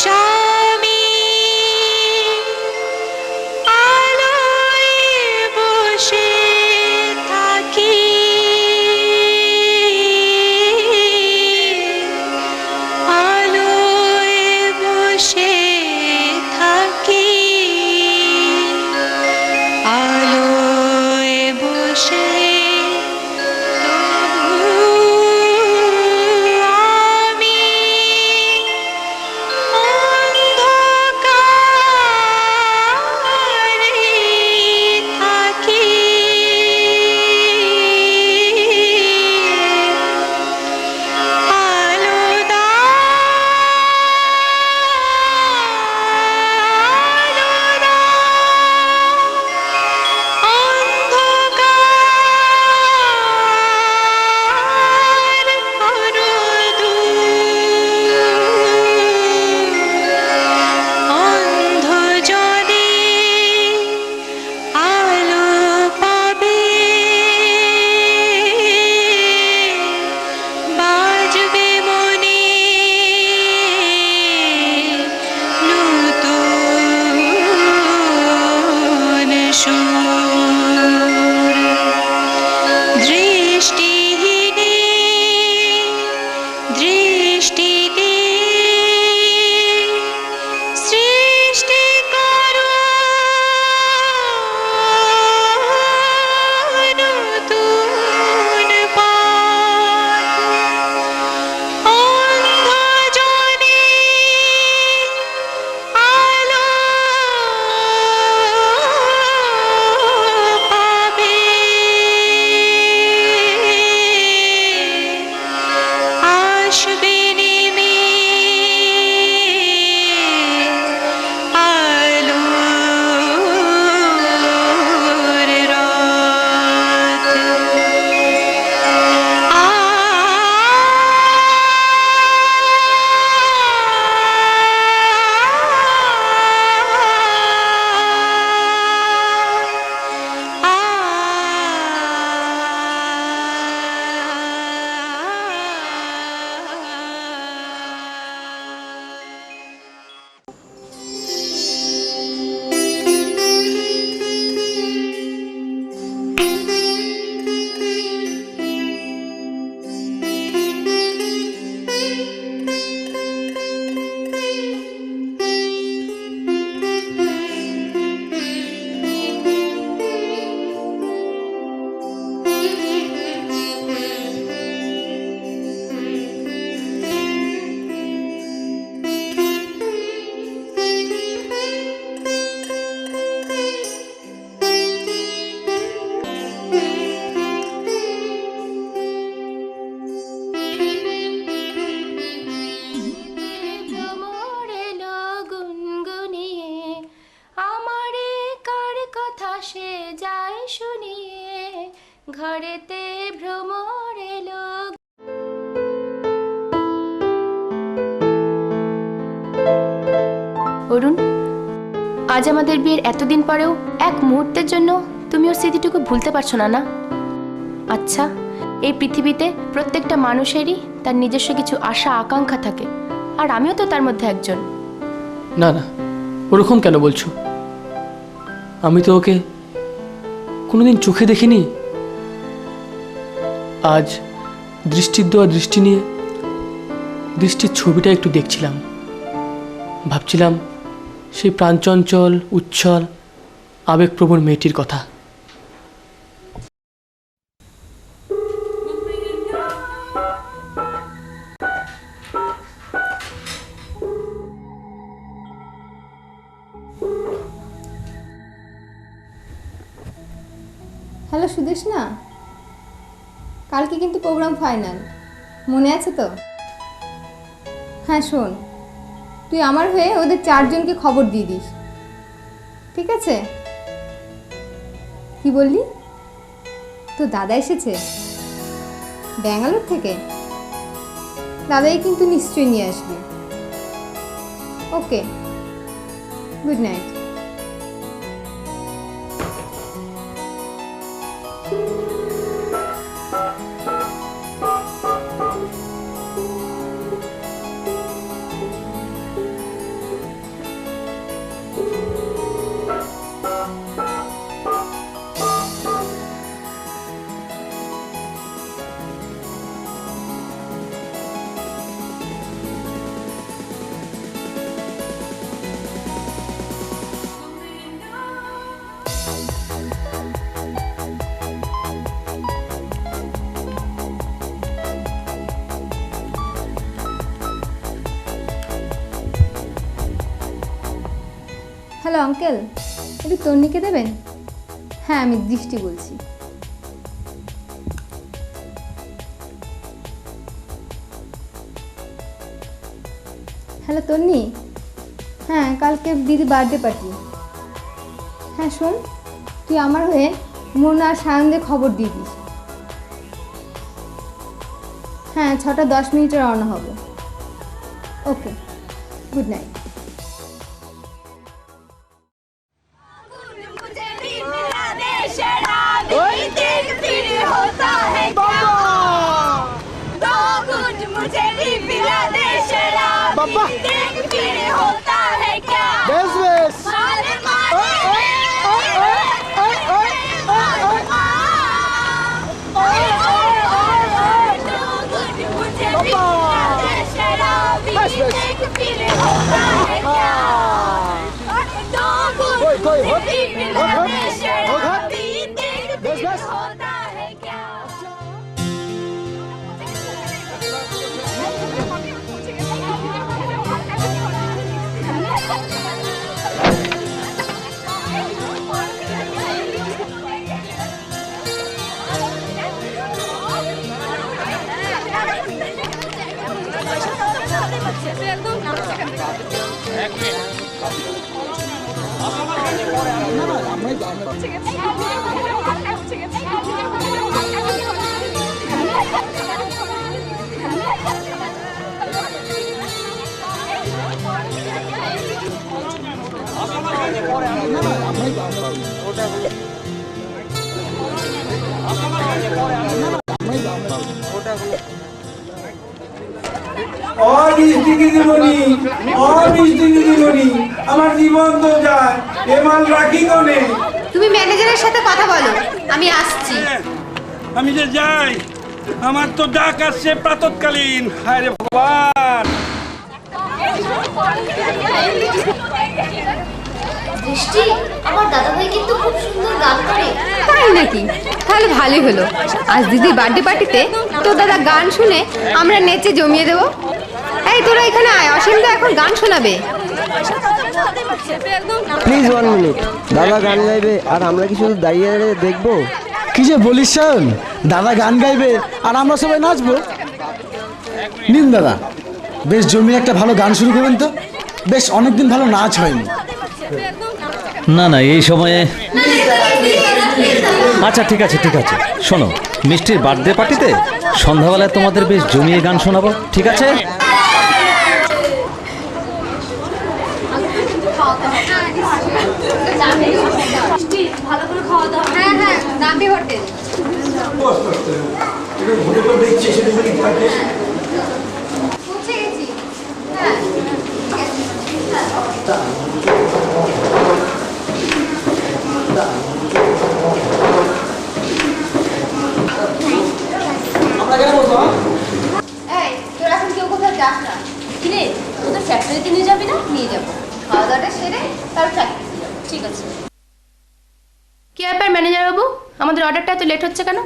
স্বামী আলোয় বসে থাকি, আলোয় বসে থাকি, আলোয় বসে ঘরেতে ভ্রমর এলো। অরুণ, আজ আমাদের বিয়ের এতদিন পরেও এক মুহূর্তের জন্য তুমি ওর স্মৃতিটুকু ভুলতে পারছো না, না? আচ্ছা, এই পৃথিবীতে প্রত্যেকটা মানুষেরই তার নিজস্ব কিছু আশা আকাঙ্ক্ষা থাকে, আর আমিও তো তার মধ্যে একজন। না না, ওরকম কেন বলছো? আমি তো ওকে কোনোদিন চোখে দেখিনি। আজ দৃষ্টির দেওয়া দৃষ্টি নিয়ে দৃষ্টির ছবিটা একটু দেখছিলাম, ভাবছিলাম সেই প্রাণচঞ্চল উচ্ছল আবেগপ্রবণ মেয়েটির কথা। হ্যালো সুদেষ্ণা, কালকে কিন্তু প্রোগ্রাম ফাইনাল, মনে আছে তো? হ্যাঁ শোন, তুই আমার হয়ে ওদের 4 জনকে খবর দিয়ে দিস, ঠিক আছে? কি বললি? তো দাদা এসেছে ব্যাঙ্গালোর থেকে? দাদাই কিন্তু নিশ্চয়ই নিয়ে আসবে। ওকে, গুড নাইট। হ্যালো আঙ্কেল, একটু তন্নিকে দেবেন? হ্যাঁ, আমি দৃষ্টি বলছি। হ্যালো তন্নি, হ্যাঁ কালকে দিদি বার্থডে পার্টি। হ্যাঁ শোন, তুই আমার হয়ে মোনা আর সায়নদের খবর দিয়ে দিস। হ্যাঁ 6টা 10 মিনিটে রওনা হব। ওকে, গুড নাইট। আমার জীবন তো যায়, এমান রাখি কোনে। তুমি ম্যানেজারের সাথে কথা বলো, আমি আসছি। আমি যে যাই, আমার তো ডাক আসছে প্রাতঃকালীন। হায় রে ভগবান! দৃষ্টি, আমার দাদাভাই কিন্তু খুব সুন্দর গান করে। তাই নাকি? তাহলে ভালোই হলো। আজ দিদির বার্থডে পার্টিতে তোর দাদা গান শুনে আমরা নেচে জমিয়ে দেবো। এই তোরা এখানে আয়, অসীম দা এখন গান শোনাবে। Please 1 minute. দাদা গান গাইবে আর আমরা কি শুধু দাঁড়িয়ে দাঁড়িয়ে দেখবো? কি যে বলিস শায়ন, দাদা গান গাইবে আর আমরা সবাই নাচবো। নিন দাদা, বেশ জমিয়ে একটা ভালো গান শুরু করবেন তো। বেশ অনেকদিন ভালো নাচ হয়নি। না না, এই সময়ে আচ্ছা ঠিক আছে ঠিক আছে। শোনো, মিষ্টির বার্থডে পার্টিতে সন্ধ্যাবেলায় তোমাদের বেশ জমিয়ে গান শোনাবো, ঠিক আছে? হ্যাঁ হ্যাঁ, নামবি হোটেল। পৌঁছে গেছি। হ্যাঁ এই, তোরা এখন কেউ কোথাও যাস না। কিরে, তোদের ফ্যাক্টরিতে নিয়ে যাবি না? নিয়ে যাবো, খাওয়া দাওয়াটা সেরে তারপর চাকরি যাবো। ঠিক আছে। কি ব্যাপার ম্যানেজার বাবু, আমাদের অর্ডারটা এত লেট হচ্ছে কেন?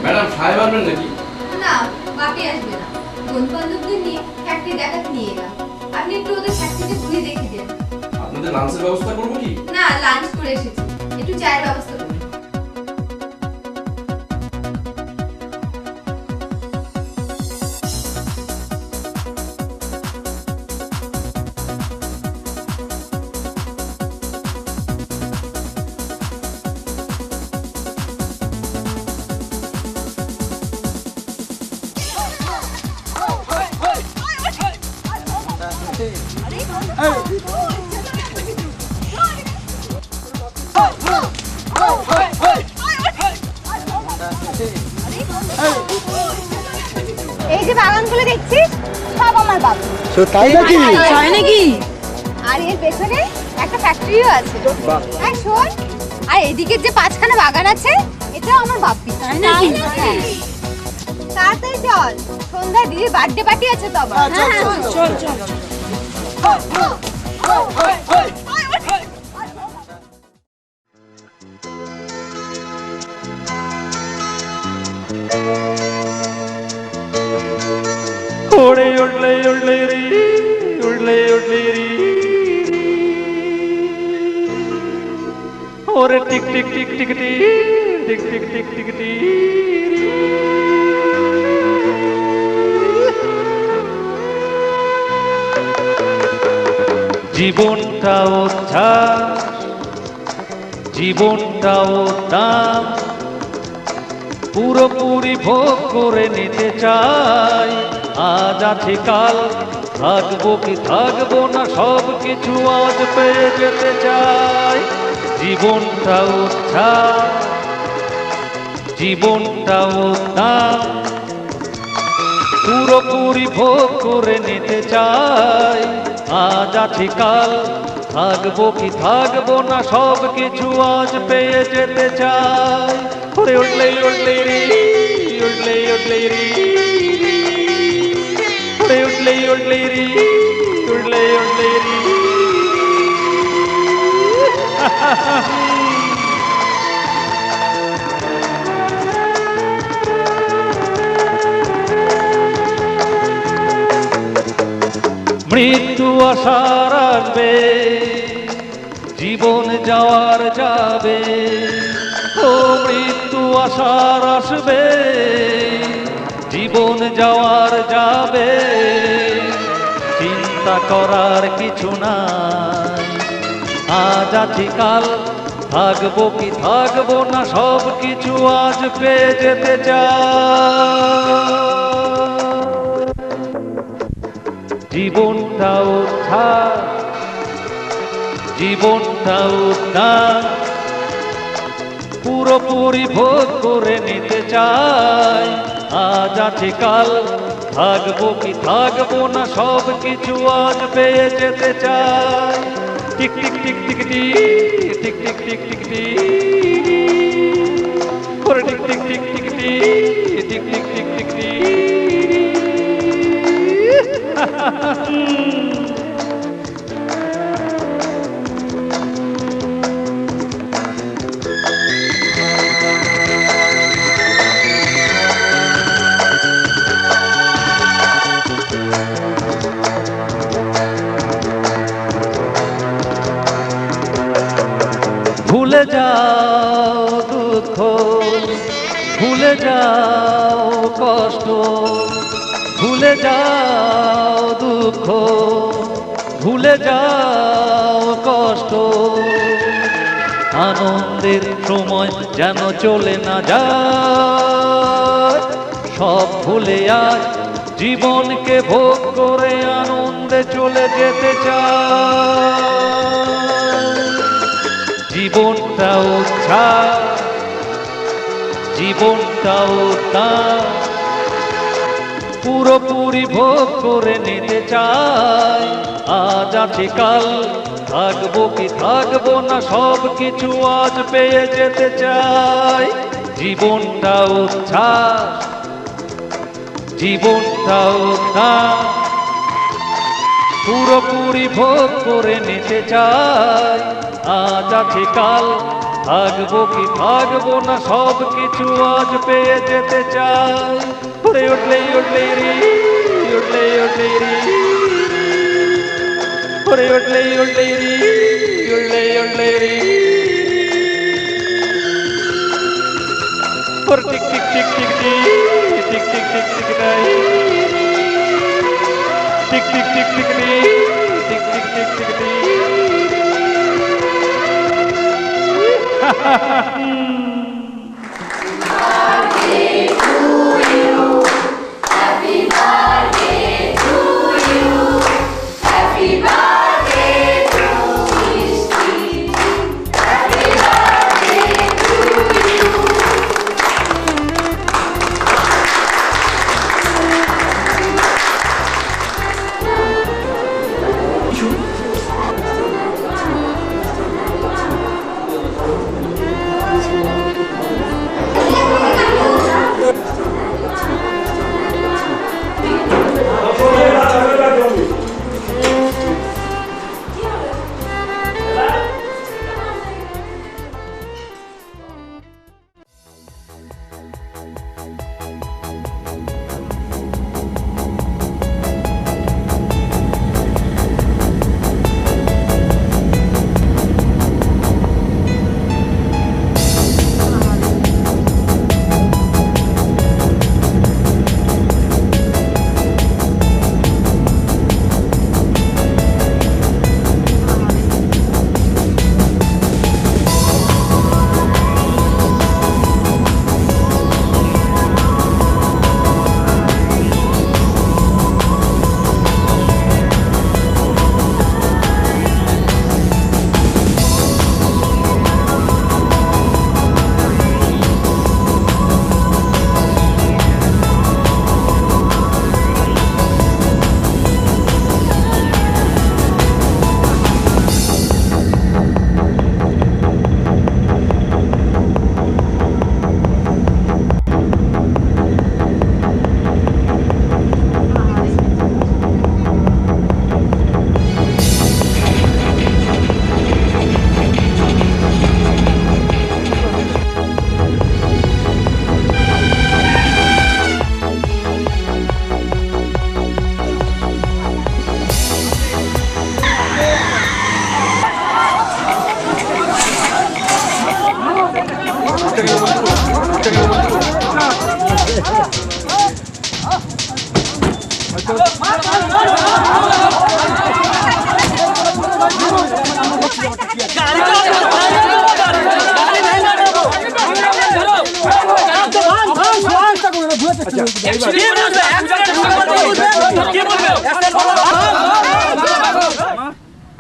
ম্যাডাম সাহেব আনবেন নাকি? না, বাপি আসবে না। বন্ধু বান্ধবদের নিয়ে ফ্যাক্টরি দেখাতে নিয়ে এলাম। আপনি একটু ওদের ফ্যাক্টরিতে ঘুরে দেখে দেন। আপনাদের লাঞ্চের ব্যবস্থা করবো কি? না, লাঞ্চ করে এসেছি, একটু চায়ের ব্যবস্থা করুন। এই যে বাগানগুলো দেখছিস, সব আমার বাবা। তো তাই নাকি? তাই নাকি? আর এর পেছনে একটা ফ্যাক্টরিও আছে। আর শোন, আর এদিকে যে 5খানা বাগান আছে এটাও আমার বাপ্পি। তাই নাকি? হ্যাঁ। তাড়াতাড়ি চল, সন্ধ্যা দিদির বার্থডে পার্টি আছে তো আবার। চল চল চল। ওড়ে উড়লে উড়লে রে উড়লে উড়লে রে ওরে টিক টিক টিক টিক টিক টিক টিক টিক টিক জীবনটা উচ্ছ্বাস, জীবনটা উদ্দাম, পুরোপুরি ভোগ করে নিতে চাই। আজ আছে কাল, থাকবো কি থাকবো না সব কিছু আজ পেয়ে যেতে চাই। জীবনটা উচ্ছ্বাস, জীবনটা উদ্দাম, পুরোপুরি ভোগ করে নিতে চাই। আজ আছে কাল, থাকবো কি থাকবো না সব কিছু আজ পেয়ে যেতে চাই। ওরে উঠলে উঠলে রে উঠলে উঠলে রে ওরে উঠলে উঠলে রে উঠলে উঠলে রে মৃত্যু আসার আসবে, জীবন যাওয়ার যাবে। ও মৃত্যু আসার আসবে, জীবন যাওয়ার যাবে। চিন্তা করার কিছু নাই, আজ আছি কাল, থাকবো কি থাকবো না সব কিছু আজ পেয়ে যেতে চাই। জীবনটা উদ্ধার, জীবনটা উদ্ধার, পুরোপুরি ভোগ করে নিতে চাই। আজ আছে কাল, থাকবো কি থাকবো না সব কিছু আজ পেয়ে যেতে চাই। টিক টিক টিক টিক টিক টিক টিক টিক টিক টিক করে টিক টিক টিক টিক টিক টিক টিক টিক টিক টিক। ভুলে যাও দুঃখ, ভুলে যাও কষ্ট, ভুলে যাও দুঃখ, ভুলে যাও কষ্ট। আনন্দের সময় যেন চলে না যায়, সব ভুলে আজ জীবনকে ভোগ করে আনন্দে চলে যেতে চাই। জীবনটা উচ্ছ্বাস, জীবনটা উদ্দাম, পুরোপুরি ভোগ করে নিতে চাই। আজ আছে কাল, থাকবো কি থাকবো না সব কিছু আজ পেয়ে যেতে চাই। জীবনটা উচ্ছ্বাস, জীবনটা উদ্দাম, পুরোপুরি ভোগ করে নিতে চাই। আজ আছে কাল, থাকবো কি থাকবো না সব কিছু আজ পেয়ে যেতে চাই। ওরে উঠলে উঠলে রে উঠলে উঠলে রে ওরে উঠলে উঠলে রে উঠলে উঠলে রে ওরে টিক টিক টিক টিক টিক টিক টিক টিক টিক নাই টিক টিক টিক টিক টিক টিক টিক টিক টিক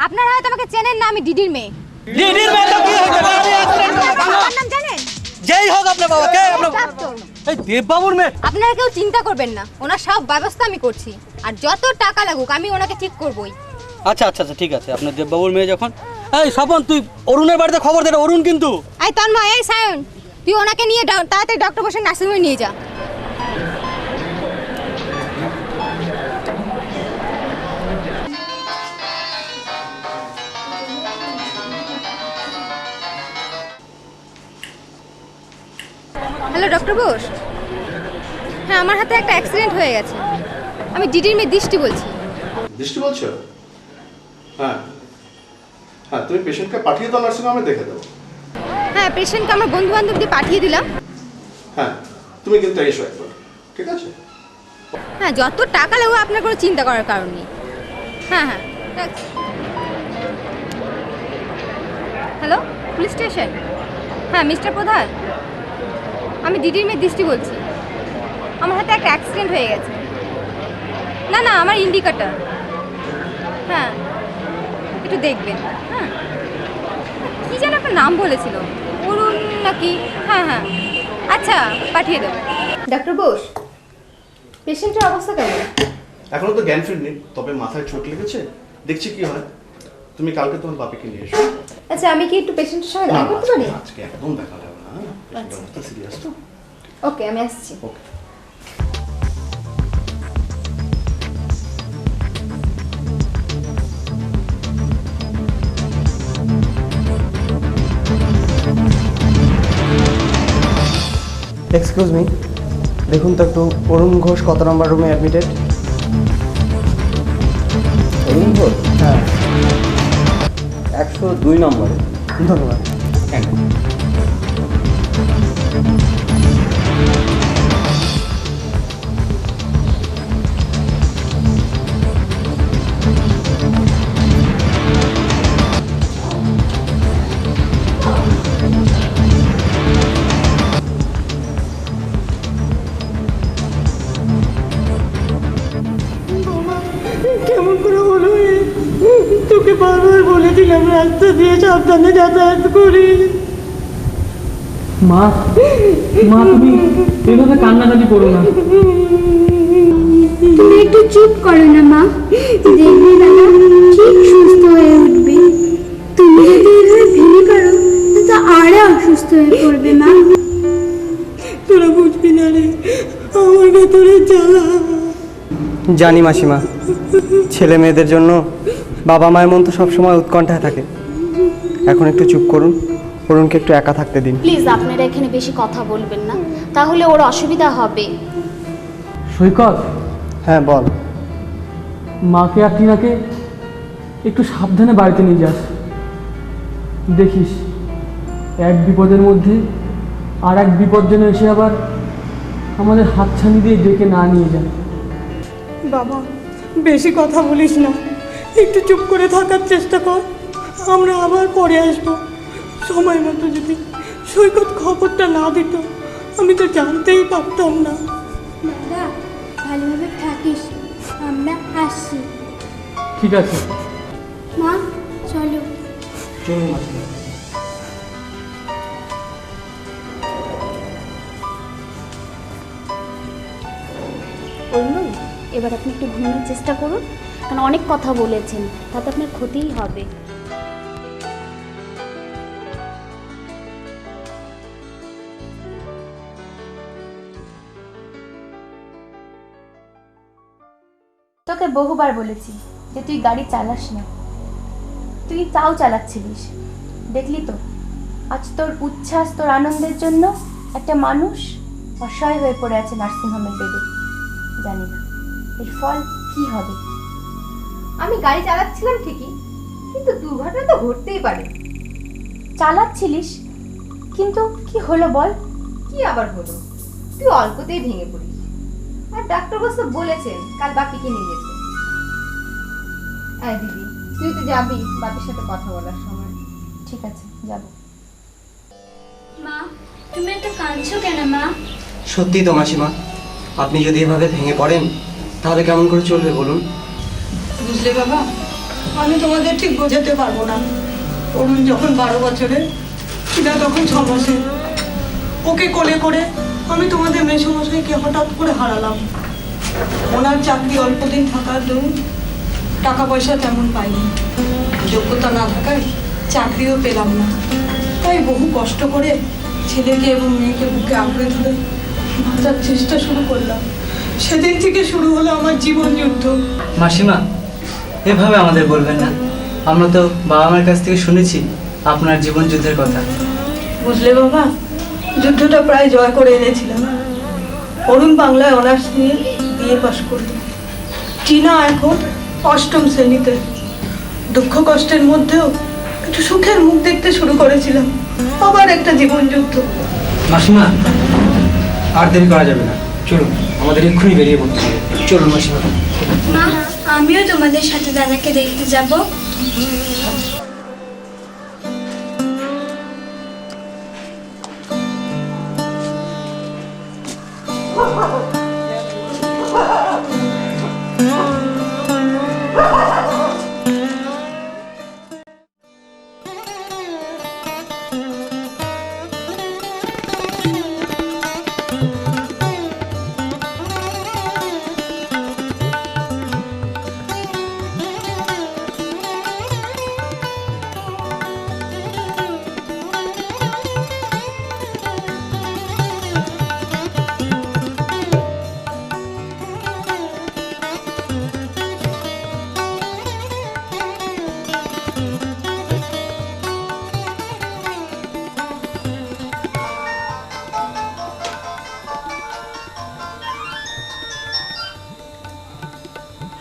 আপনারা হয়তো আমাকে চেনেন না, আমি ডিডির মেয়ে। ডিডির মেয়ে তো কি হয়েছে? আমার নাম জানেন? যেই হোক আপনার বাবা কে? আপনার এই দেববাবুর মেয়ে। আপনারা কেউ চিন্তা করবেন না, ওনার সব ব্যবস্থা আমি করছি, আর যত টাকা লাগুক আমি ওনাকে ঠিক করবই। আচ্ছা আচ্ছা আচ্ছা ঠিক আছে, আপনার দেববাবুর মেয়ে যখন। এই স্বপন, তুই অরুণের বাড়িতে খবর দে, অরুণ কিন্তু। এই তন্ময়, এই সায়ন, তুই ওনাকে নিয়ে তাড়াতাড়ি ডক্টর বসে নার্সিংহোমে নিয়ে যা। Hello doctor Bose. হ্যাঁ, আমার হাতে একটা অ্যাক্সিডেন্ট হয়ে গেছে। আমি ডিডির মেয়ে দৃষ্টি বলছি। দৃষ্টি বলছো? হ্যাঁ হ্যাঁ, তুমি পেশেন্টকে পাঠিয়ে দাও, নার্সিংহোমে দেখে দেবো। হ্যাঁ, পেশেন্টকে আমার বন্ধু বান্ধব দিয়ে পাঠিয়ে দিলাম। হ্যাঁ, তুমি কিন্তু এসো একবার, ঠিক আছে? হ্যাঁ, যত টাকা লাগবে আপনার কোনো চিন্তা করার কারণ নেই। হ্যাঁ হ্যাঁ, রাখছি। Hello, police station? হ্যাঁ মিস্টার প্রধান, আমি ডিডির মেয়ে দৃষ্টি বলছি। আমার হাতে একটা অ্যাক্সিডেন্ট হয়ে গেছে। না না, আমার ইন্ডিকেটর। হ্যাঁ, একটু দেখবেন। হ্যাঁ, কী যেন একটা নাম বলেছিল, অরুণ নাকি? হ্যাঁ হ্যাঁ, আচ্ছা পাঠিয়ে দেবো। ডাক্তার বোস, পেশেন্টের অবস্থা কেমন? এখনো তো জ্ঞান ফিরনি, তবে মাথায় চোট লেগেছে, দেখছি কি হয়। তুমি কালকে তোমার বাপিকে নিয়ে এসো। আচ্ছা, আমি কি একটু পেশেন্টের সঙ্গে দেখা করতে পারি? আজকে একদম দেখা যাবে না, পেশেন্টের অবস্থা সিরিয়াস তো। ওকে, আমি আসছি। ওকে। এক্সকিউজ মি, দেখুন তো একটু অরুণ ঘোষ কত নম্বর রুমে অ্যাডমিটেড? অরুণ ঘোষ? হ্যাঁ, 102 নম্বরে। ধন্যবাদ। কেমন করে হলো? তোকে বারবার বলেছিলাম রাস্তা দিয়ে সাবধানে যাতায়াত করি। মা, মা তুমি এভাবে কান্নাকাটি করো না। তুমি একটু চুপ করো না মা, দেখবে দাদা ঠিক সুস্থ হয়ে উঠবে। তুমি যদি এভাবে ভেঙে করো তো আরো অসুস্থ হয়ে পড়বে মা। তোরা বুঝবি না রে আমার ভেতরে জ্বালা। জানি মাসিমা, ছেলে মেয়েদের জন্য বাবা মায়ের মন তো সবসময় উৎকণ্ঠায় থাকে। এখন একটু চুপ করুন, অরুণকে একটু একা থাকতে দিন। প্লিজ আপনারা এখানে বেশি কথা বলবেন না, তাহলে ওর অসুবিধা হবে। সৈকত, হ্যাঁ বল। মাকে আর টিনাকে একটু সাবধানে বাড়িতে নিয়ে যাস। দেখিস এক বিপদের মধ্যে আর এক বিপদ যেন এসে আবার আমাদের হাতছানি দিয়ে ডেকে না নিয়ে যায়। বাবা বেশি কথা বলিস না, একটু চুপ করে থাকার চেষ্টা কর। আমরা আবার পরে আসবো। সময় মতো যদি সৈকত খবরটা না দিত আমি তো জানতেই পারতাম না। দাদা ভালোভাবে থাকিস, আমরা আসছি। ঠিক আছে মা চলো। চলুন মাসিমা। অরুণ, এবার আপনি একটু ঘুমানোর চেষ্টা করুন, কারণ অনেক কথা বলেছেন, তাতে আপনার ক্ষতিই হবে। তোকে বহুবার বলেছি যে তুই গাড়ি চালাস না, তুই তাও চালাচ্ছিলিস। দেখলি তো আজ তোর উচ্ছ্বাস, তোর আনন্দের জন্য একটা মানুষ অসহায় হয়ে পড়ে আছে নার্সিংহোমের বেডে। জানি না এর ফল কি হবে। আমি গাড়ি চালাচ্ছিলাম ঠিকই, কিন্তু দুর্ঘটনা তো ঘটতেই পারে। চালাচ্ছিলিস, কিন্তু কি হলো বল? কি আবার হলো? তুই অল্পতেই ভেঙে পড়িস। আর ডাক্তার বস তো বলেছেন কাল বাপিকে নিয়ে যেতে। হ্যাঁ দিদি, তুই তো যাবি বাপির সাথে কথা বলার সময়। ঠিক আছে, যাব। মা, তুমি এত কাঁদছো কেন মা? সত্যি তো মাসিমা, আপনি যদি এভাবে ভেঙে পড়েন তাহলে কেমন করে চলবে বলুন? বুঝলে বাবা, আমি তোমাদের ঠিক বোঝাতে পারবো না। অরুণ যখন 12 বছরের, ছিলা তখন 6 মাসে। ওকে কোলে করে আমি তোমাদের মেসোমশাইকে হঠাৎ করে হারালাম। ওনার চাকরি অল্প দিন থাকার দরুন টাকা পয়সা তেমন পাইনি, যোগ্যতা না থাকায় চাকরিও পেলাম না। তাই বহু কষ্ট করে ছেলেকে এবং মেয়েকে বুকে আঁকড়ে ধরে বাঁচার চেষ্টা শুরু করলাম। সেদিন থেকে শুরু হলো আমার জীবন যুদ্ধ। মাসিমা, এভাবে আমাদের বলবেন না। আমরা তো বাবা মার কাছ থেকে শুনেছি আপনার জীবন যুদ্ধের কথা। বুঝলে বাবা, যুদ্ধটা প্রায় জয় করে এনেছিলাম। অরুণ বাংলায় অনার্স নিয়ে বিএ পাশ করল। টিনা এখন 8ম শ্রেণীতে। দুঃখ কষ্টের মধ্যেও একটু সুখের মুখ দেখতে শুরু করেছিলাম। আবার একটা জীবন যুদ্ধ। মাসিমা, আর দেরি করা যাবে না, চলুন আমাদের এক্ষুনি বেরিয়ে পড়তে হবে। চলুন মাসিমা। মা, আমিও তোমাদের সাথে দাদাকে দেখতে যাব।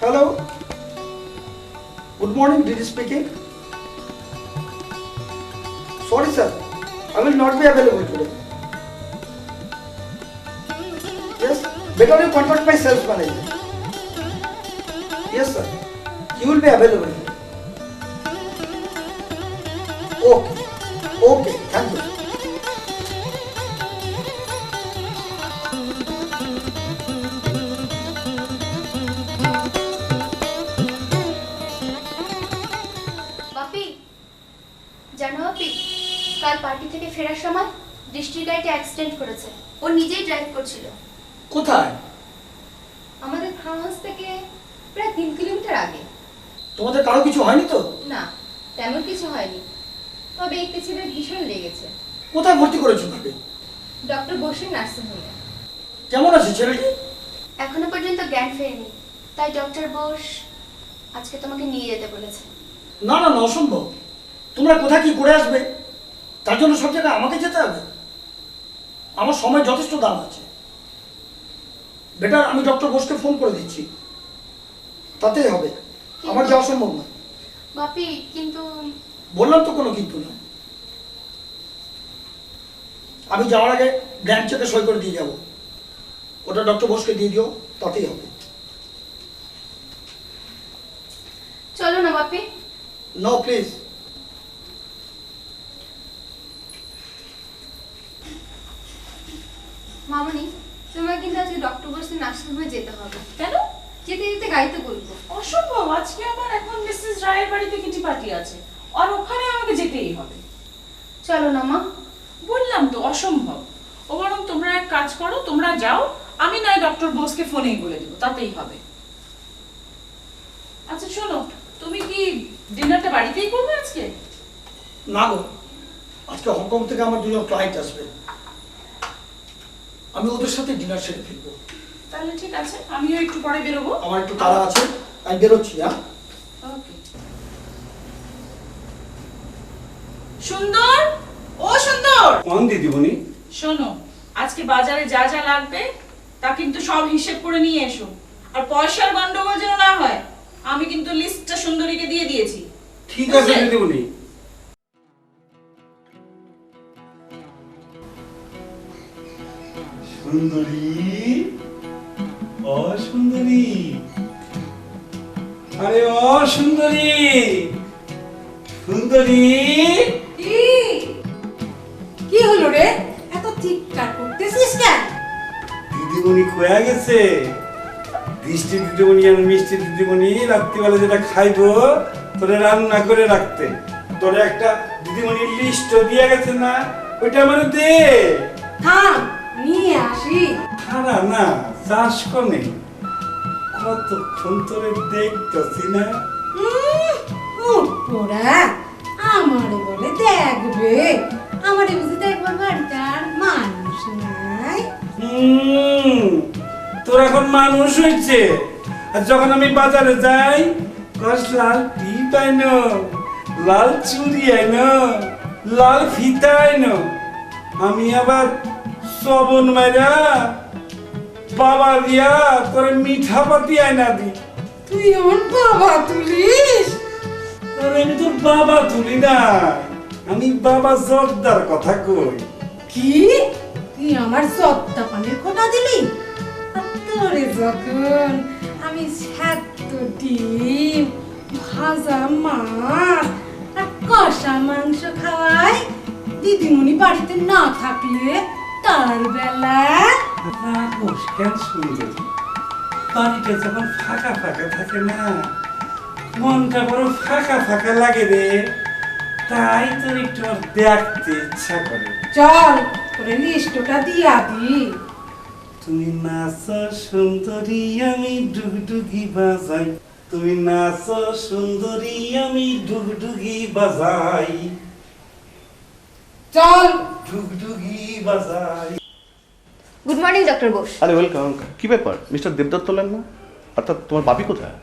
Hello. Good morning, Didi speaking. Sorry sir, I will not be available today. Yes, better you contact my sales manager. Yes sir, he will be available. Okay, okay, thank you. বাপি, জানো বাপি, কাল পার্টি থেকে ফেরার সময় দৃষ্টির গাড়িটা accident করেছে। ও নিজেই drive করছিল। কোথায়? আমাদের ফার্ম হাউস থেকে প্রায় 3 কিলোমিটার আগে। তোমাদের কারো কিছু হয়নি তো? না, তেমন কিছু হয়নি, তবে একটি ছেলের ভীষণ লেগেছে। কোথায় ভর্তি করেছো তাকে? ডক্টর বসের নার্সিং হোমে। কেমন আছে ছেলেটি? এখনো পর্যন্ত জ্ঞান ফেরেনি, তাই ডক্টর বোস আজকে তোমাকে নিয়ে যেতে বলেছে। না না না, অসম্ভব। তোমরা কোথায় কি করে আসবে তার জন্য সব জায়গায় আমাকে যেতে হবে? আমার সময় যথেষ্ট দাম আছে। বেটার আমি ডক্টর বোসকে ফোন করে দিচ্ছি, তাতেই হবে। আমার যাওয়া সম্ভব না। বাপি, কিন্তু বললাম তো কোনো কিন্তু না। আমি যাওয়ার আগে ব্ল্যাঙ্ক চেকে সই করে দিয়ে যাব, ওটা ডক্টর বোসকে দিয়ে দিও, তাতেই হবে। চলো না বাপি। No please. মামনি, তোমার কিন্তু আজকে ডক্টর বসের নার্সিং হোমে যেতে হবে। কেন? যেতে যেতে গাড়িতে বলবো। অসম্ভব, আজকে আমার এখন মিসেস রায়ের বাড়িতে কিটি পার্টি আছে, আর ওখানে আমাকে যেতেই হবে। চলো না মা। বললাম তো অসম্ভব। ও বরং তোমরা এক কাজ করো, তোমরা যাও, আমি নয় ডক্টর বোসকে ফোনেই বলে দেবো, তাতেই হবে। আচ্ছা শোনো, তুমি কি ডিনারটা বাড়িতেই করবে আজকে? না গো, আজকে হংকং থেকে আমার 2জন ক্লায়েন্ট আসবে, আমি ওদের সাথে ডিনার সেরে ফিরবো। তাহলে ঠিক আছে, আমিও একটু পরে বেরোবো। আমার একটু তাড়া আছে, আমি বেরোচ্ছি। হ্যাঁ, ওকে। সুন্দর, ও সুন্দর। কোন দিদিমণি? শোনো, আজকে বাজারে যা যা লাগবে তা কিন্তু সব হিসেব করে নিয়ে এসো, আর পয়সার গন্ডগোল যেন না হয়। আমি কিন্তু লিস্টটা সুন্দরীকে দিয়ে দিয়েছি। ঠিক আছে দিদিমণি। সুন্দরী, ও সুন্দরী, আরে ও সুন্দরী, সুন্দরী। কি কি হলো রে, এত চিৎকার করতেছিস কেন? দিদিমণি খোয়া গেছে। বৃষ্টি দিদিমণি আর মিষ্টি দিদিমণি রাত্রিবেলা যেটা খাইবো তোরে রান্না করে রাখতে, তোরে একটা দিদিমণির লিস্ট দিয়ে গেছে না, ওইটা আমার দে। থাম, নিয়ে আসি। খারা না, চাষ কমে, কতক্ষণ তোরে দেখতেছি না। ওরা আমারে বলে দেখবে, আমারে বুঝি দেখবার বাড়িতে আর মানুষ নাই। তোর এখন মানুষ হয়েছে। আর যখন আমি বাজারে যাই, কস লাল টিপ আইনো, লাল চুড়ি আইনো, লাল ফিতা আইনো, আমি আবার সবন মাইরা বাবা দিয়া তোরে মিঠা পাতি আইনা দি। তুই আমার বাবা তুলিস? আরে আমি তোর বাবা তুলি না, আমি বাবা জর্দার কথা কই। কি তুই আমার সত্তা পানের খোটা দিলি? আর তোরে যখন আমি সাত ডিম, ভাজা মাছ আর কষা মাংস খাওয়াই, দিদিমণি বাড়িতে না থাকলে তার বেলা রাগোস কেন সুন্দর, বাড়িটা যখন ফাঁকা ফাঁকা থাকে না, মনটা বড় ফাঁকা ফাঁকা লাগে রে, তাই তোর একটু আর দেখতে ইচ্ছা করে। চল তোরে লিস্টটা দিয়া দি। তুমি নাচো সুন্দরী, আমি ডুগডুগি বাজাই, তুমি নাচো সুন্দরী, আমি ডুগডুগি বাজাই, চল ডুগডুগি বাজাই। Good morning doctor Bose. আরে ওয়েলকাম। কি ব্যাপার, মিস্টার দেবদত্ত এলেন না? অর্থাৎ তোমার বাপি কোথায়?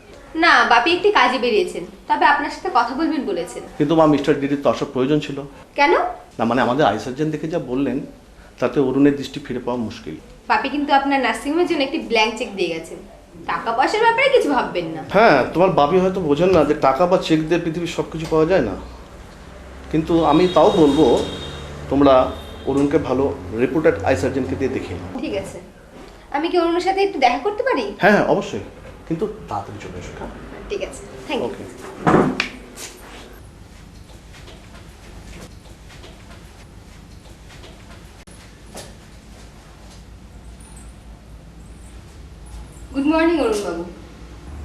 না, বাপি একটি কাজে বেরিয়েছেন, তবে আপনার সাথে কথা বলবেন বলেছেন। কিন্তু মা, মিস্টার ডিডির তো আসার প্রয়োজন ছিল। কেন? না মানে আমাদের আই সার্জন দেখে যা বললেন, তাতে অরুণের দৃষ্টি ফিরে পাওয়া মুশকিল। বাপি কিন্তু আপনার নার্সিংহোমের জন্য একটি ব্ল্যাঙ্ক চেক দিয়ে গেছেন, টাকা পয়সার ব্যাপারে কিছু ভাববেন না। হ্যাঁ, তোমার বাপি হয়তো বোঝেন না যে টাকা বা চেক দিয়ে পৃথিবীর সব কিছু পাওয়া যায় না। কিন্তু আমি তাও বলবো, তোমরা অরুণকে ভালো রেপুটেড আই সার্জনকে দিয়ে দেখে নাও। ঠিক আছে, আমি কি অরুণের সাথে একটু দেখা করতে পারি? হ্যাঁ হ্যাঁ অবশ্যই, কিন্তু তাড়াতাড়ি চলে এসো। ঠিক আছে, thank you. Okay. Good morning Arun বাবু।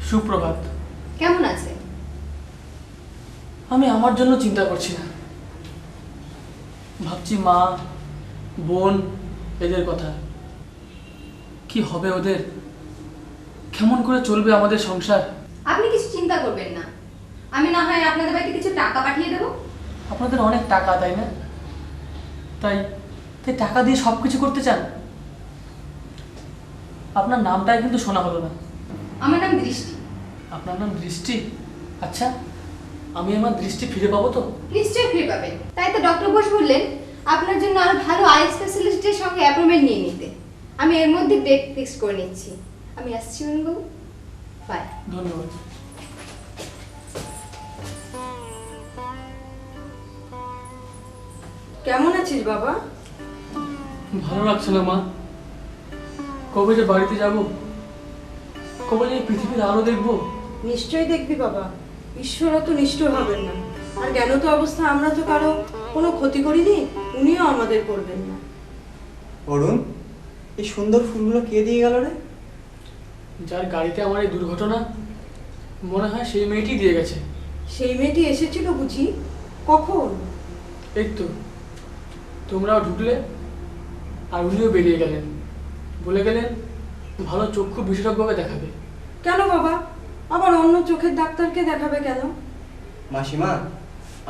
সুপ্রভাত। কেমন আছে? আমি আমার জন্য চিন্তা করছি না, ভাবছি মা, বোন, এদের কথা। কি হবে ওদের, কেমন করে চলবে আমাদের সংসার? আপনি কিছু চিন্তা করবেন না, আমি না হয় আপনাদের বাড়িতে কিছু টাকা পাঠিয়ে দেবো। আপনাদের অনেক টাকা, তাই না? তাই তাই টাকা দিয়ে সব কিছু করতে চান? আপনার নামটাই কিন্তু শোনা হলো না। আমার নাম দৃষ্টি। আপনার নাম দৃষ্টি? আচ্ছা, আমি আমার দৃষ্টি ফিরে পাবো তো? নিশ্চয়ই ফিরে পাবেন। তাই তো ডক্টর বোস বললেন আপনার জন্য আরো ভালো আই স্পেশালিস্টের সঙ্গে অ্যাপয়েন্টমেন্ট নিয়ে নিতে। আমি এর মধ্যে ডেট ফিক্স করে নিচ্ছি। আমি আসছি অরুণ বাবু, বাই। ধন্যবাদ। কেমন আছিস বাবা? ভালো লাগছে না মা। কবে যে বাড়িতে যাব, কবে যে পৃথিবীর আলো দেখবো। নিশ্চয়ই দেখবি বাবা, ঈশ্বরও তো নিষ্ঠুর হবেন না। আর জ্ঞানত অবস্থা আমরা তো কারো কোনো ক্ষতি করিনি, উনিও আমাদের করবেন না। অরুণ, এই সুন্দর ফুলগুলো কে দিয়ে গেল রে? যার গাড়িতে আমার এই দুর্ঘটনা, মনে হয় সেই মেয়েটি দিয়ে গেছে। সেই মেয়েটি এসেছিল বুঝি? কখন? এই তো, তোমরাও ঢুকলে আর উনিও বেরিয়ে গেলেন, বলে গেলেন ভালো চক্ষু বিশেষজ্ঞকে দেখাবে। কেন বাবা, আবার অন্য চোখের ডাক্তারকে দেখাবে কেন? মাসিমা,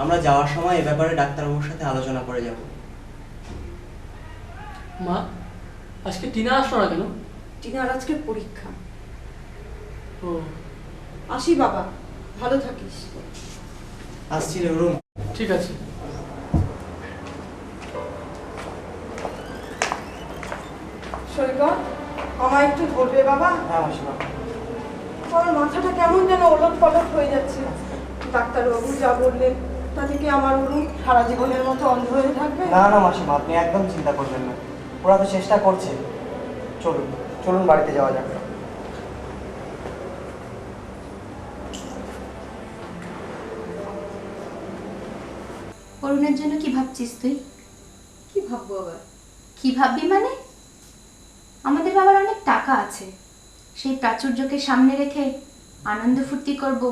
আমরা যাওয়ার সময় এ ব্যাপারে ডাক্তারবাবুর সাথে আলোচনা করে যাব। মা, আজকে টিনা আসলো না কেন? টিনার আজকে পরীক্ষা। ও, আসি বাবা, ভালো থাকিস। আসছি রে অরুণ। ঠিক আছে। সৈকত, আমায় একটু ধরবে বাবা? হ্যাঁ মাসিমা। আমার মাথাটা কেমন যেন ওলট পালট হয়ে যাচ্ছে। ডাক্তারবাবু যা বললেন তাতে কি আমার অরুণ সারা জীবনের মতো অন্ধ হয়ে থাকবে? না না মাসিমা, আপনি একদম চিন্তা করবেন না, ওরা তো চেষ্টা করছে। চলুন চলুন বাড়িতে যাওয়া যাক। অরুণের জন্য কি ভাবছিস তুই? কি ভাববো আবার? কি ভাববি মানে? আমাদের বাবার অনেক টাকা আছে, সেই প্রাচুর্যকে সামনে রেখে আনন্দ ফুর্তি করব,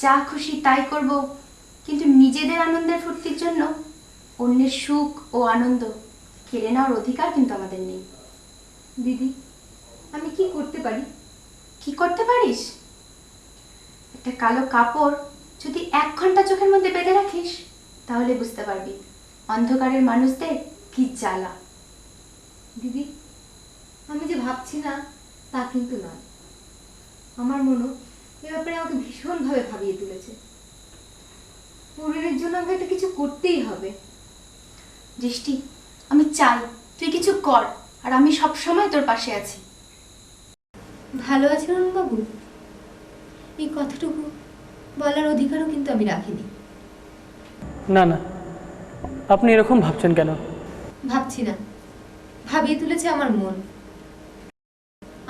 যা খুশি তাই করব, কিন্তু নিজেদের আনন্দের ফুর্তির জন্য অন্যের সুখ ও আনন্দ কেড়ে নেওয়ার অধিকার কিন্তু আমাদের নেই। দিদি, আমি কি করতে পারি? কি করতে পারিস? একটা কালো কাপড় যদি 1 ঘন্টা চোখের মধ্যে বেঁধে রাখিস তাহলে বুঝতে পারবি অন্ধকারের মানুষদের কি জ্বালা। দিদি, আমি যে ভাবছি না তা কিন্তু নয়। আমার মনে এ ব্যাপারে আমাকে ভীষণভাবে ভাবিয়ে তুলেছে। অরুণের জন্য আমাকে একটা কিছু করতেই হবে। দৃষ্টি, আমি চাই তুই কিছু কর, আর আমি সব সময় তোর পাশে আছি। ভালো আছেন অরুণবাবু? এই কথাটুকু বলার অধিকারও কিন্তু আমি রাখিনি। না না, আপনি এরকম ভাবছেন কেন? ভাবছি না, ভাবিয়ে তুলেছে আমার মন।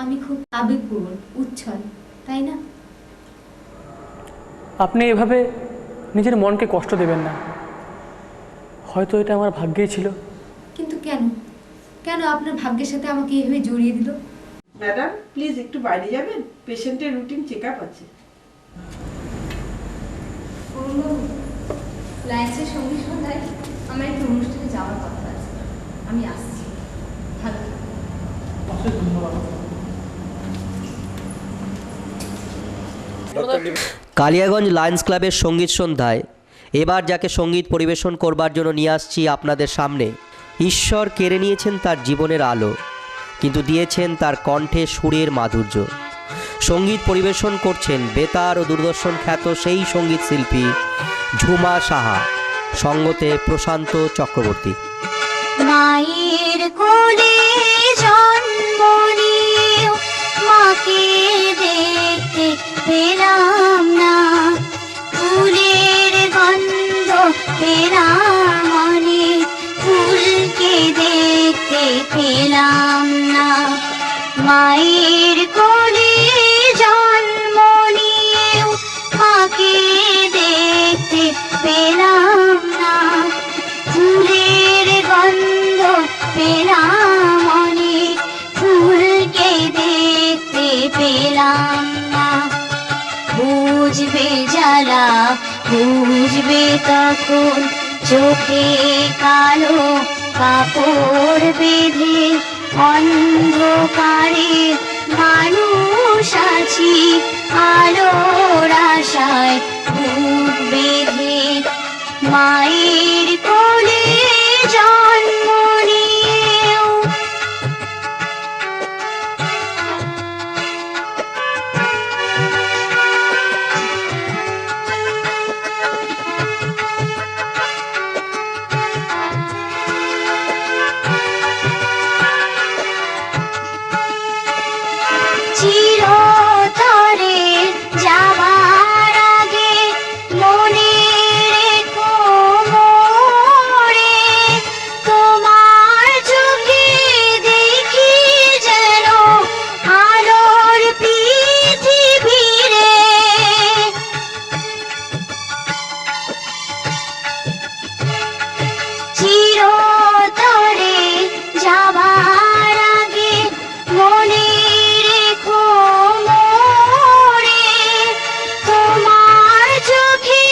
আমি খুব আবেগপ্রবণ, উচ্ছল, তাই না? আপনি এভাবে নিজের মনকে কষ্ট দেবেন না। হয়তো এটা আমার ভাগ্যেই ছিল। কিন্তু কেন কেন আপনার ভাগ্যের সাথে আমাকে এইভাবে জড়িয়ে দিল? ম্যাডাম প্লিজ একটু বাইরে যাবেন, পেশেন্টের রুটিন চেক আপ আছে। লায়েন্সের সঙ্গী সন্ধ্যায় আমার একটি অনুষ্ঠানে যাওয়ার কথা আছে, আমি আসছি। ভালো কালিয়াগঞ্জ লায়ন্স ক্লাবের সঙ্গীত সন্ধ্যায় এবার যাকে সঙ্গীত পরিবেশন করবার জন্য নিয়ে আসছি আপনাদের সামনে, ঈশ্বর কেড়ে নিয়েছেন তার জীবনের আলো, কিন্তু দিয়েছেন তার কণ্ঠে সুরের মাধুর্য। সঙ্গীত পরিবেশন করছেন বেতার ও দূরদর্শন খ্যাত সেই সঙ্গীত শিল্পী ঝুমা সাহা, সঙ্গতে প্রশান্ত চক্রবর্তী। মায়ের কোলে জন্ম নিয়েও মাকে দেখতে পেলাম না, ফুলের গন্ধ পেলাম অনেক, ফুলকে দেখতে পেলাম না। মায়ের কোলে জন্ম নিয়েও মাকে দেখতে পেলাম না, ফুলের গন্ধ পেলাম অনেক, ফুলকে দেখতে পেলাম না। বুঝবে জ্বালা, বুঝবে তখন চোখে কালো কাপড় বেঁধে, অন্ধকারে মানুষ আছি আলোর আশায় বুক বেঁধে। মায়ের কোলে জন্ম নিয়েও চিরতরে যাবার আগে মনে রেখো মোরে, তোমার চোখে দেখি যেন আলোর পৃথিবীরে। চিরতরে যাবার আগে মনে রেখো মোরে, তোমার চোখে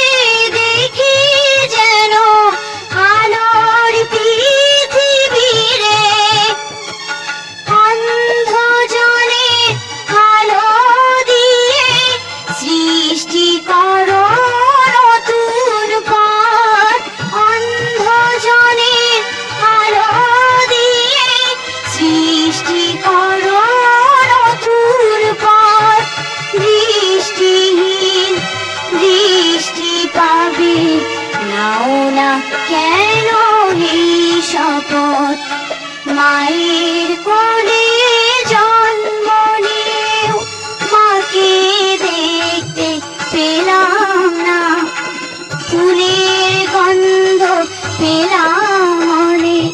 দেখি যেন আলোর পৃথিবীরে। অন্ধজনে আলো দিয়ে সৃষ্টি করো নতুন পথ, অন্ধজনে আলো দিয়ে সৃষ্টি করো নতুন পথ। দৃষ্টিহীন দৃষ্টি পাবে, নাও না কেন এই শপথ। মায়ের কোলে জন্ম নিয়েও মাকে দেখতে পেলাম না, ফুলের গন্ধ পেলাম অনেক,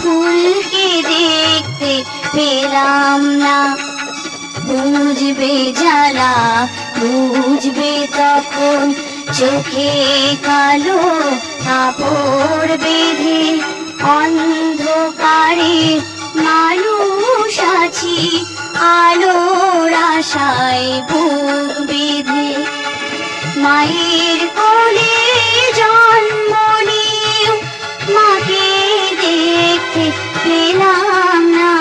ফুলকে দেখতে পেলাম হবে জ্বালা, বুঝবে তখন চোখে কালো কাপড় বেঁধে। অন্ধকারে মানুষ আছি, আলোর আশায় বুক বেঁধে। মায়ের কোলে জন্ম নিয়েও মাকে দেখতে পেলাম না,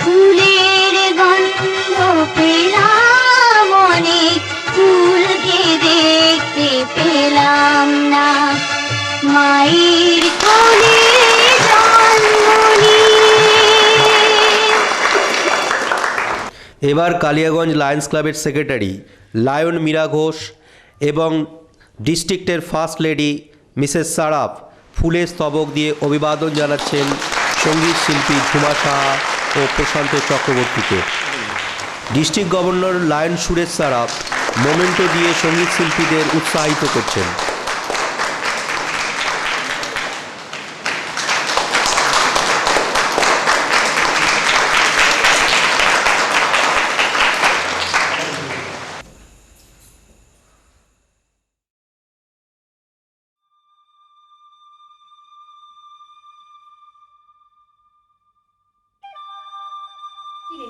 ফুলের গন্ধ পেলাম অনেক, ফুলকে দেখতে পেলাম না। মায়ের কোলে জন্ম এবার কালিয়াগঞ্জ লায়ন্স ক্লাবের সেক্রেটারি লায়ন মীরা ঘোষ এবং ডিস্ট্রিক্টের ফার্স্ট লেডি মিসেস সারাফ ফুলের স্তবক দিয়ে অভিবাদন জানাচ্ছেন সঙ্গীত শিল্পী ঝুমা সাহা ও প্রশান্ত চক্রবর্তীকে। District governor lion Suresh Saraf memento দিয়ে সঙ্গীত শিল্পীদের উৎসাহিত করছেন। কিরে,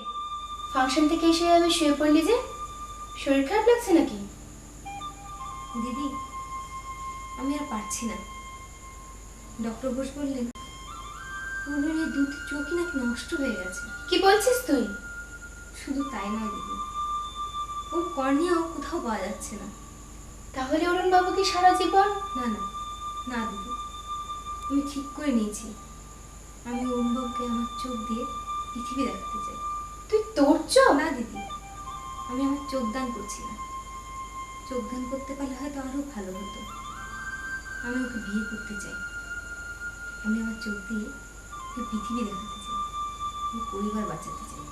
ফাংশন থেকে এসে আমি শুয়ে পড়লি যে? শরীর খারাপ লাগছে নাকি? দিদি, আমি আর পারছি না। ডক্টর ঘোষ বললেন ওনার এই দুটি চোখই নাকি নষ্ট হয়ে গেছে। কি বলছিস তুই? শুধু তাই নয় দিদি, ওর কর্নিয়াও কোথাও পাওয়া যাচ্ছে না। তাহলে অরুণ বাবু কি সারা জীবন? না না না দিদি, আমি ঠিক করে নিয়েছি আমি অরুণ বাবুকে আমার চোখ দিয়ে পৃথিবী দেখাতে চাই। তুই তোর চোখ? না দিদি, আমি আমার চোখ দান করছি না। চোখ দান করতে পারলে হয়তো আরো ভালো হতো। আমি ওকে বিয়ে করতে চাই। আমি আমার চোখ দিয়ে ওকে পৃথিবী দেখাতে চাই, আমি পরিবার বাঁচাতে চাই।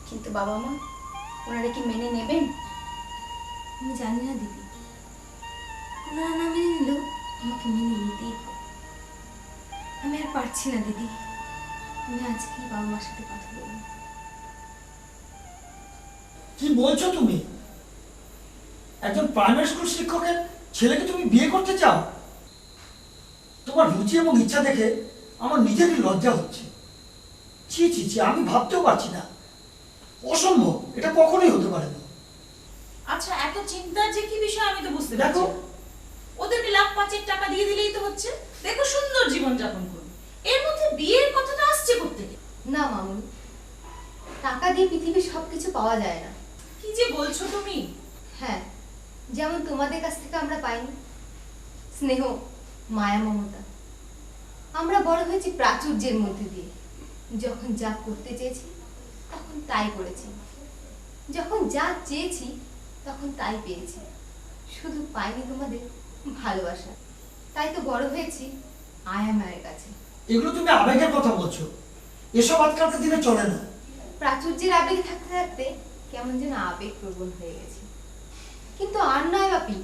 কিন্তু বাবা মা ওনারা কি মেনে নেবেন? আমি জানি না দিদি, ওনারা না মেনে নিলেও আমাকে মেনে নিতেই হবে। আমি আর পারছি না দিদি, আমি আজকেই বাবা মার সাথে কথা বলবো। কি বলছো তুমি? একজন প্রাইমারি স্কুল শিক্ষকের ছেলেকে তুমি বিয়ে করতে চাও? তোমার রুচি এবং ইচ্ছা দেখে আমার নিজেরই লজ্জা হচ্ছে। ছি ছি ছি, আমি ভাবতেও পারছি না। অসম্ভব, এটা কখনোই হতে পারে না। আচ্ছা, এত চিন্তার যে কি বিষয় আমি তো বুঝতে পারছি না। ওদেরকে লাখ পাঁচেক টাকা দিয়ে দিলেই তো হচ্ছে, দেখো সুন্দর জীবন যাপন করুন। এর মধ্যে বিয়ের কথাটা আসছে কোত্থেকে? না মামুনি, টাকা দিয়ে পৃথিবীর সবকিছু পাওয়া যায় না। কি যে বলছো তুমি? হ্যাঁ, যেমন তোমাদের কাছ থেকে আমরা পাইনি স্নেহ, মায়া, মমতা। আমরা বড় হয়েছি প্রাচুর্যের মধ্যে দিয়ে। যখন যা করতে চেয়েছি তখন তাই করেছি, যখন যা চেয়েছি তখন তাই পেয়েছি। শুধু পাইনি তোমাদের ভালোবাসা। তাই তো বড় হয়েছি আয়া মায়ের কাছে। এগুলো তুমি আবেগের কথা বলছো, এসব আজকালকার দিনে চলে না। প্রাচুর্যের আবেগে থাকতে থাকতে কেমন যেন আবেগ প্রবণ হয়ে গেছে। কিন্তু আর নয় বাপি,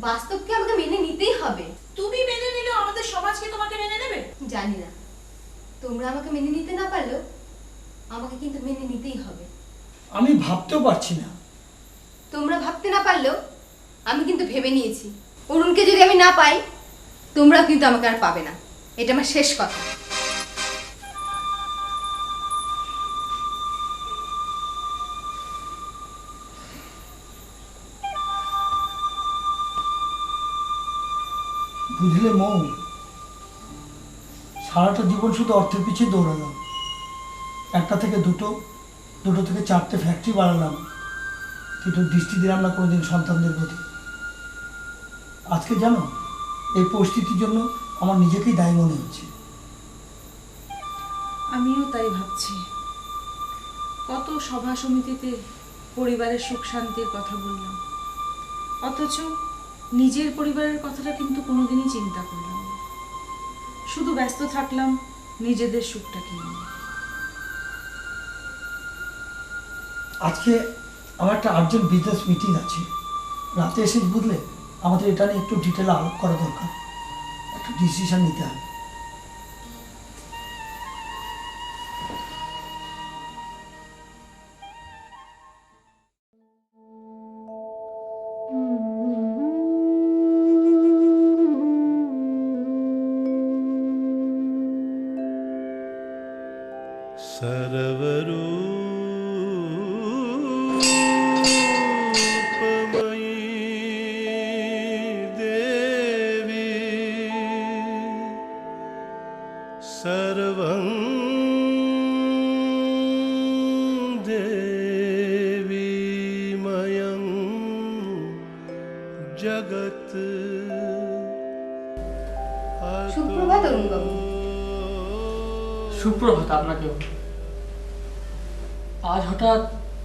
বাস্তবকে আমাকে মেনে নিতেই হবে। তুমি মেনে নিলেও আমাদের সমাজকে তোমাকে মেনে নেবে? জানি না, তোমরা আমাকে মেনে নিতে না পারলেও আমাকে কিন্তু মেনে নিতেই হবে। আমি ভাবতেও পারছি না। তোমরা ভাবতে না পারলেও আমি কিন্তু ভেবে নিয়েছি, অরুণকে যদি আমি না পাই তোমরাও কিন্তু আমাকে আর পাবে না। এটা আমার শেষ কথা। বুঝলে মৌ, সারাটা জীবন শুধু অর্থের পিছিয়ে দৌড়ালাম। একটা থেকে দুটো, দুটো থেকে চারটে ফ্যাক্টরি বাড়ালাম, কিন্তু দৃষ্টি দিলাম না কোনোদিন সন্তানদের প্রতি। আজকে জানো, এই পরিস্থিতির জন্য আমার নিজেকেই দায়ী মনে হচ্ছে। আমিও তাই ভাবছি। কত সভা সমিতিতে পরিবারের সুখ শান্তির কথা বললাম, অথচ নিজের পরিবারের কথাটা কিন্তু কোনোদিনই চিন্তা করলাম না। শুধু ব্যস্ত থাকলাম নিজেদের সুখটাকে নিয়ে। আজকে আমার একটা আর্জেন্ট বিজনেস মিটিং আছে, রাতে এসে বুঝলে আমাদের এটা নিয়ে একটু ডিটেলে আলাপ করা দরকার, একটা ডিসিশন নিতে হবে। सर्वं देवीमयं जगत्। সুপ্রভাত অরুণবাবু। সুপ্রভাত আপনাকেও। আজ হঠাৎ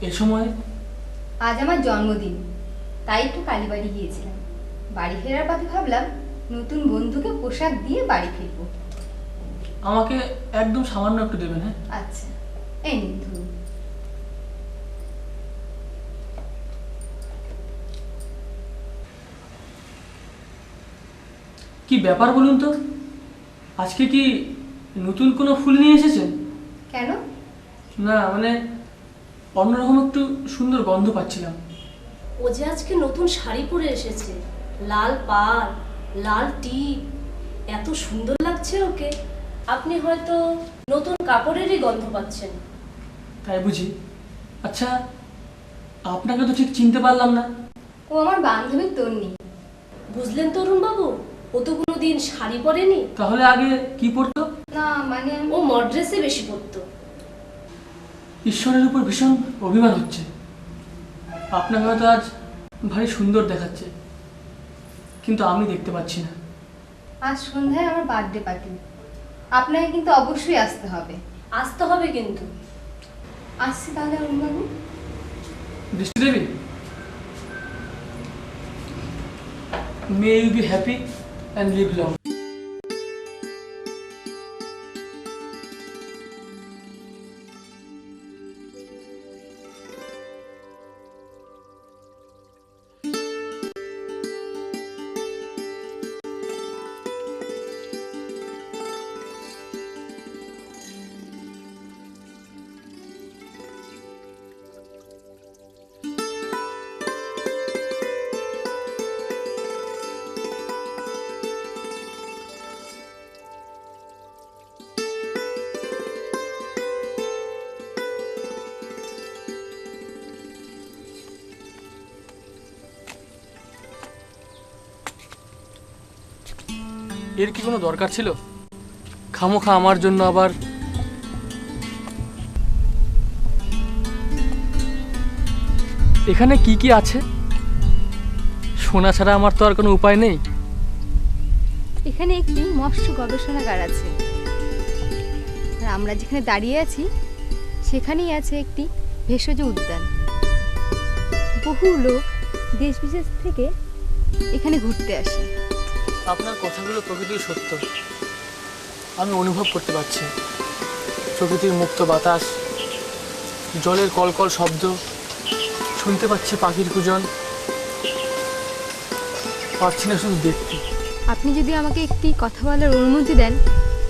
এ সময়? আজ আমার জন্মদিন, তাই একটু কালীবাড়ি গিয়েছিলাম। বাড়ি ফেরার পথে ভাবলাম নতুন বন্ধুকে পোশাক দিয়ে বাড়ি ফিরবো। আমাকে একদম সামান্য একটু দেবেন। হ্যাঁ আচ্ছা, এই নিন ধরুন। কি ব্যাপার বলুন তো, আজকে কি নতুন কোনো ফুল নিয়ে এসেছেন? কেন? না মানে অন্যরকম একটু সুন্দর গন্ধ পাচ্ছিলাম। ও যে আজকে নতুন শাড়ি পরে এসেছে, লাল পাড়, লাল টিপ, এত সুন্দর লাগছে ওকে। আপনি হয়তো নতুন কাপড়েরই গন্ধ পাচ্ছেন। তাই বুঝি? আচ্ছা, আপনাকে তো ঠিক চিনতে পারলাম না। ও আমার বান্ধবীর তন্নি। বুঝলেন তরুণ বাবু, ও তো কোনোদিন শাড়ি পরেনি। তাহলে আগে কি পরতো? না মানে ও মডড্রেসে বেশি পরতো। ঈশ্বরের উপর ভীষণ অভিমান হচ্ছে। আপনাকে হয়তো আজ ভারী সুন্দর দেখাচ্ছে, কিন্তু আমি দেখতে পাচ্ছি না। আজ সন্ধ্যায় আমার বার্থডে পার্টি, আপনাকে কিন্তু অবশ্যই আসতে হবে। আসতে হবে কিন্তু। আসছি তাহলে অরুণবাবু। Brishti Debi, may you be happy and live long. এর কি কোনো দরকার ছিল? খামোখা আমার জন্য আবার এখানে কি কি আছে? সোনা ছাড়া আমার তো আর কোনো উপায় নেই। এখানে একটি মৎস্য গবেষণাগার আছে, আর আমরা যেখানে দাঁড়িয়ে আছি সেখানেই আছে একটি ভেষজ উদ্যান। বহু লোক দেশ বিদেশ থেকে এখানে ঘুরতে আসে। আপনার কথাগুলো প্রকৃতির সত্য, আমি অনুভব করতে পারছি। প্রকৃতির মুক্ত বাতাস, জলের কলকল শব্দ, শুনতে পাচ্ছি পাখির কুজন, পারছি না শুধু দেখতে। আপনি যদি আমাকে একটি কথা বলার অনুমতি দেন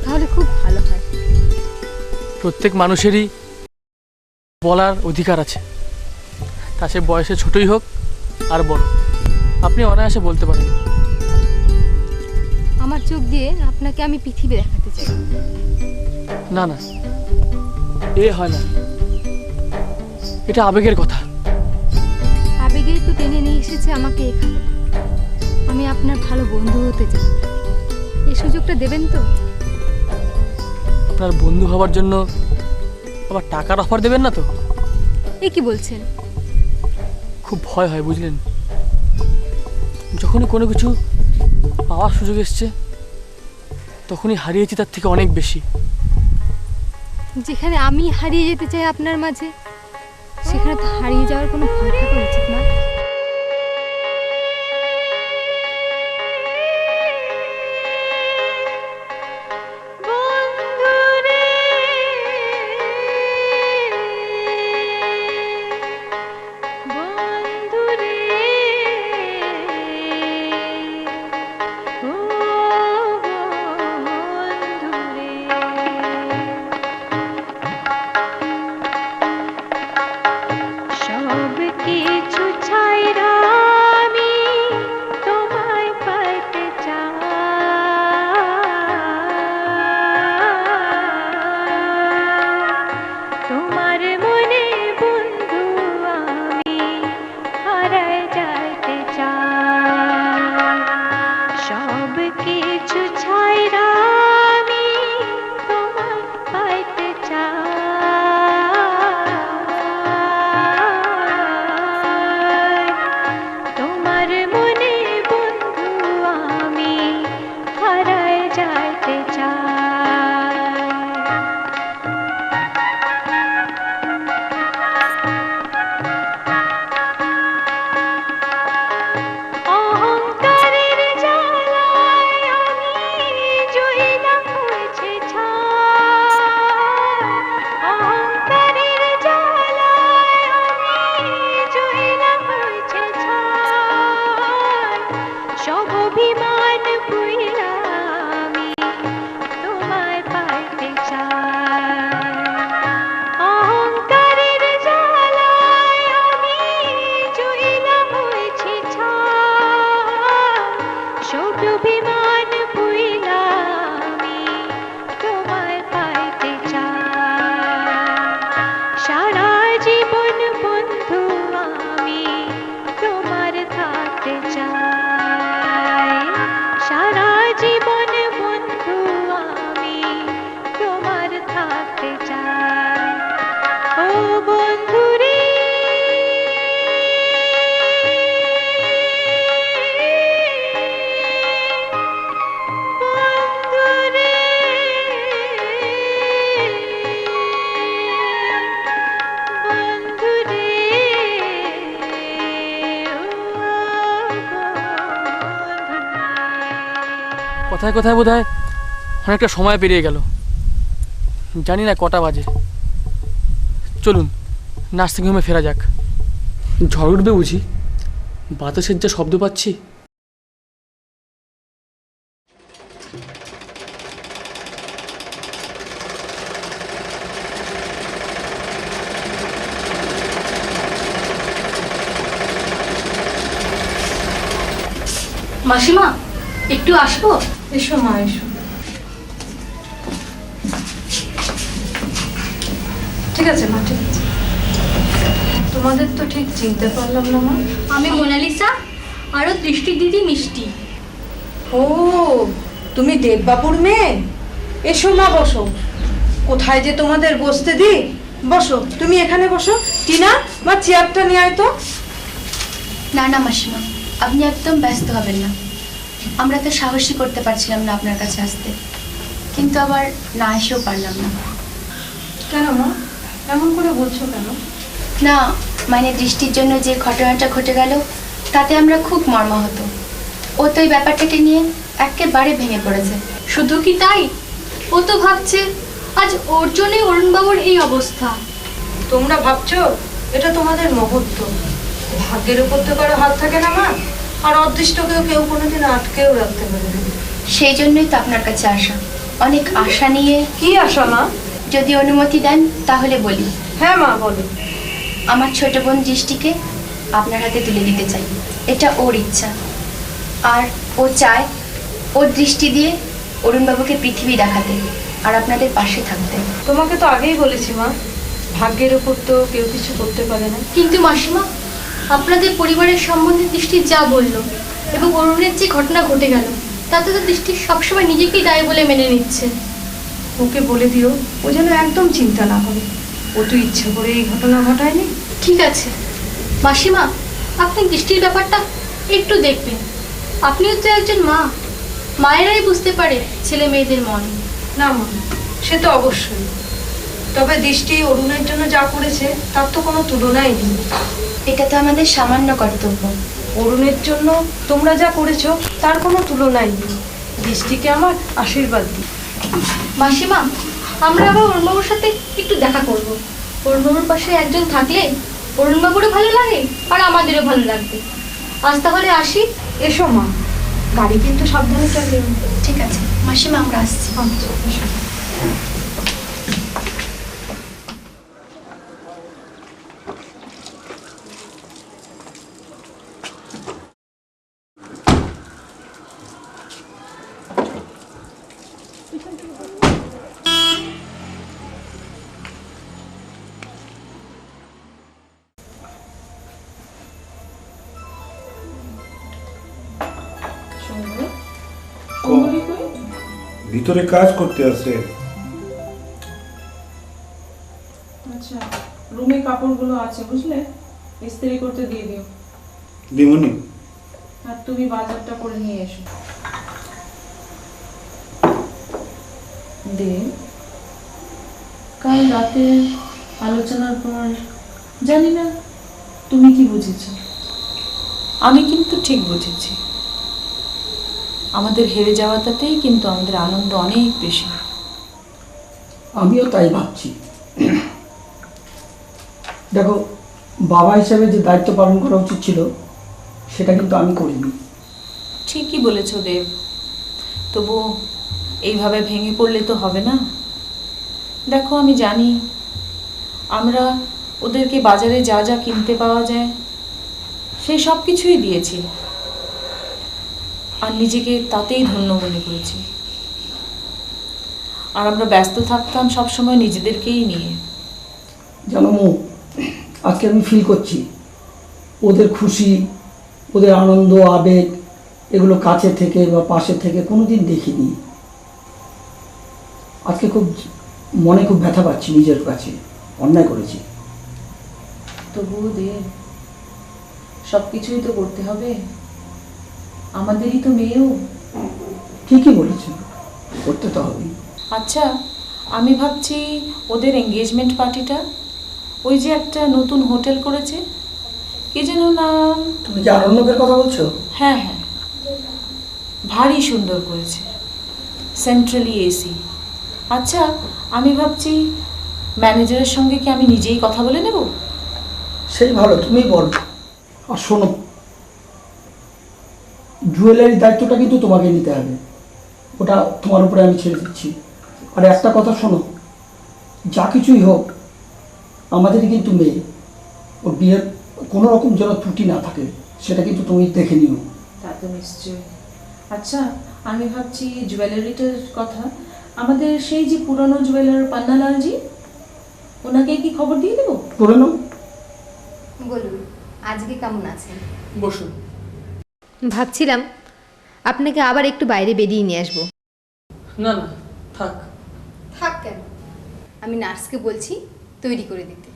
তাহলে খুব ভালো হয়। প্রত্যেক মানুষেরই বলার অধিকার আছে, তা সে বয়সে ছোটই হোক আর বড়। আপনি অনায়াসে বলতে পারেন। আমার চোখ দিয়ে আপনাকে আমি পৃথিবী দেখাতে চাই। না না, এ হয় না, এটা আবেগের কথা। আবেগেই তো টেনে নিয়ে এসেছে আমাকে এখানে। আমি আপনার ভালো বন্ধু হতে চাই, এই সুযোগটা দেবেন তো? আপনার বন্ধু হওয়ার জন্য আবার টাকার অফার দেবেন না তো? এ কি বলছেন? খুব ভয় হয় বুঝলেন, যখনই কোনো কিছু পাওয়ার সুযোগ এসছে তখনই হারিয়েছি তার থেকে অনেক বেশি। যেখানে আমি হারিয়ে যেতে চাই আপনার মাঝে, সেখানে তো হারিয়ে যাওয়ার কোনো ভয় থাকা উচিত না। সব কিছু সব কিছু ছাইরা আমি তোমায় পাইতে চাই। তোমার মনে বন্ধু আমি হারায় যাইতে চাই। অহংকারের জ্বালায় আমি জয়লা হয়েছে ছাই। অহংকারের জ্বালায় আমি জয়লা হয়েছে ছাই। সব অভিমান ভুইলা আমি তোমায় পাইতে চাই। অহংকারের জ্বালায় আমি জয়লা হয়েছি ছাই। সব অভিমান ভুইলা আমি তোমায় পাইতে চাই। সারা জীবন বন্ধু আমি তোমার থাকতে চাই। সারা জীবন বন্ধু আমি তোমার থাকতে চাই। ও বন্ধু রে, বন্ধু রে, বন্ধু রে, ও কথায় কথায় বোধ হয় অনেকটা সময় পেরিয়ে গেল, জানি না কটা বাজে। চলুন নার্সিংহোমে ফেরা যাক। ঝড় উঠবে বুঝি, বাতাসের যা শব্দ পাচ্ছি। মাসিমা, একটু আসবো? এসো মা, এসো। ঠিক আছে মা, ঠিক আছে। তোমাদের তো ঠিক চিনতে পারলাম না মা। আমি মোনালিসা, আরও দৃষ্টি দিদি মিষ্টি। ও, তুমি দেববাবুর মেয়ে? এসো মা, বসো। কোথায় যে তোমাদের বসতে দি। বসো, তুমি এখানে বসো। টিনা, মা চেয়ারটা নিয়ে আয় তো। না না মাসিমা, আপনি একদম ব্যস্ত হবেন না। আমরা তো সাহসই করতে পারছিলাম না আপনার কাছে আসতে, কিন্তু আবার না এসেও পারলাম না। কেন মা, এমন করে বলছো কেন? না মানে দৃষ্টির জন্য যে ঘটনাটা ঘটে গেল তাতে আমরা খুব মর্মাহত। ও তো এই ব্যাপারটাকে নিয়ে একেবারে ভেঙে পড়েছে। শুধু কি তাই, ও তো ভাবছে আজ ওর জন্যই অরুণবাবুর এই অবস্থা। তোমরা ভাবছো এটা তোমাদের মহত্ব। ভাগ্যের উপর তো কারো হাত থাকে না মা, আর অদৃষ্টকেও কেউ কোনোদিন আটকেও রাখতে পারে না। সেই জন্যই তো আপনার কাছে আসা, অনেক আশা নিয়ে। কি আশা মা? যদি অনুমতি দেন তাহলে বলি। হ্যাঁ মা, বলো। আমার ছোট বোন দৃষ্টিকে আপনার হাতে তুলে দিতে চাই, এটা ওর ইচ্ছা। আর ও চায় ওর দৃষ্টি দিয়ে অরুণবাবুকে পৃথিবী দেখাতে আর আপনাদের পাশে থাকতে। তোমাকে তো আগেই বলেছি মা, ভাগ্যের উপর তো কেউ কিছু করতে পারে না। কিন্তু মাসিমা, আপনাদের পরিবারের সম্বন্ধে দৃষ্টি যা বললো এবং অরুণের যে ঘটনা ঘটে গেল তাতে তো দৃষ্টি সবসময় নিজেকেই দায়ী বলে মেনে নিচ্ছে। ওকে বলে দিও ও যেন একদম চিন্তা না করে। ও তো ইচ্ছা করে এই ঘটনা ঘটায়নি। ঠিক আছে মাসিমা, আপনি দৃষ্টির ব্যাপারটা একটু দেখবেন। আপনিও তো একজন মা, মায়েরাই বুঝতে পারে ছেলে মেয়েদের মন। না মা, সে তো অবশ্যই। তবে দৃষ্টি অরুণের জন্য যা করেছে তার তো কোনো তুলনাই নেই। এটা তো আমাদের সামান্য কর্তব্য। অরুণের জন্য তোমরা যা করেছো তার কোনো তুলনাই নেই। দৃষ্টিকে আমার আশীর্বাদ দিই। মাসিমা, আমরা আবার অরুণবাবুর সাথে একটু দেখা করব। অরুণবাবুর পাশে একজন থাকলে অরুণবাবুরও ভালো লাগে আর আমাদেরও ভালো লাগবে। আজ তাহলে আসি। এসো মা, গাড়ি কিন্তু সাবধানে চালিও। ঠিক আছে মাসিমা, আমরা আসছি। এসো। কমলি কই? ভিতরে কাজ করতে আছে। আচ্ছা, রুমে কাপড়গুলো আছে বুঝলে, ইস্ত্রি করতে দিয়ে দিও। দিমুনি। আর তুমি বাজারটা করে নিয়ে এসো। দে, কাল রাতে আলোচনার পর জানি না তুমি কি বুঝেছো, আমি কিন্তু ঠিক বুঝেছি। আমাদের হেরে যাওয়াটাতেই কিন্তু আমাদের আনন্দ অনেক বেশি। আমিও তাই ভাবছি। দেখো, বাবা হিসেবে যে দায়িত্ব পালন করা উচিত ছিল সেটা কিন্তু আমি করিনি। ঠিকই বলেছ দেব, তবু এইভাবে ভেঙে পড়লে তো হবে না। দেখো, আমি জানি আমরা ওদেরকে বাজারে যা যা কিনতে পাওয়া যায় সেই সব কিছুই দিয়েছি, আর নিজেকে তাতেই ধন্য মনে করেছি। আর আমরা ব্যস্ত থাকতাম সবসময় নিজেদেরকেই নিয়ে। জানো মো, আজকে আমি ফিল করছি ওদের খুশি, ওদের আনন্দ, আবেগ এগুলো কাছে থেকে বা পাশে থেকে কোনোদিন দেখিনি। আজকে খুব মনে খুব ব্যথা পাচ্ছি নিজের কাছে, অন্যায় করেছি। তবুও দেব, সব কিছুই তো করতে হবে, আমাদেরই তো মেয়েও। ঠিকই বলেছেন, করতে তো হবেই। আচ্ছা, আমি ভাবছি ওদের এঙ্গেজমেন্ট পার্টিটা, ওই যে একটা নতুন হোটেল করেছে, কি যেন নাম? তুমি কি আরণ্যকের কথা বলছো? হ্যাঁ হ্যাঁ, ভারী সুন্দর করেছে, সেন্ট্রালি এসি। আচ্ছা, আমি ভাবছি ম্যানেজারের সঙ্গে কি আমি নিজেই কথা বলে নেব? সেই ভালো, তুমি বলো। আর শোনো, জুয়েলারির দায়িত্বটা কিন্তু তোমাকে নিতে হবে, ওটা তোমার উপরে আমি ছেড়ে দিচ্ছি। আর একটা কথা শোনো, যা কিছুই হোক আমাদেরই কিন্তু মেয়ে, ওর বিয়ের কোনো রকম যেন ত্রুটি না থাকে সেটা কিন্তু তুমি দেখে নিও। তা তো নিশ্চয়ই। আচ্ছা, আমি ভাবছি জুয়েলারিটার কথা, আমাদের সেই যে পুরনো জুয়েলার পান্নালালজি, ওনাকে কি খবর দিয়ে দেবো? করে নাও। বলুন, আজকে কেমন আছেন? বসুন। ভাবছিলাম আপনাকে আবার একটু বাইরে বেরিয়ে নিয়ে আসবো। না না, থাক। থাক কেন? আমি নার্সকে বলছি তৈরি করে দিতে।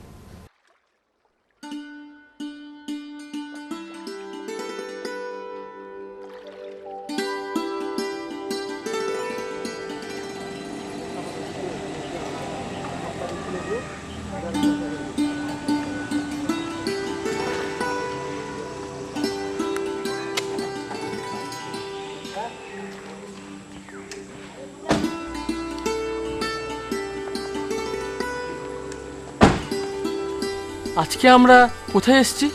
আজকে আমরা কোথায় এসেছি?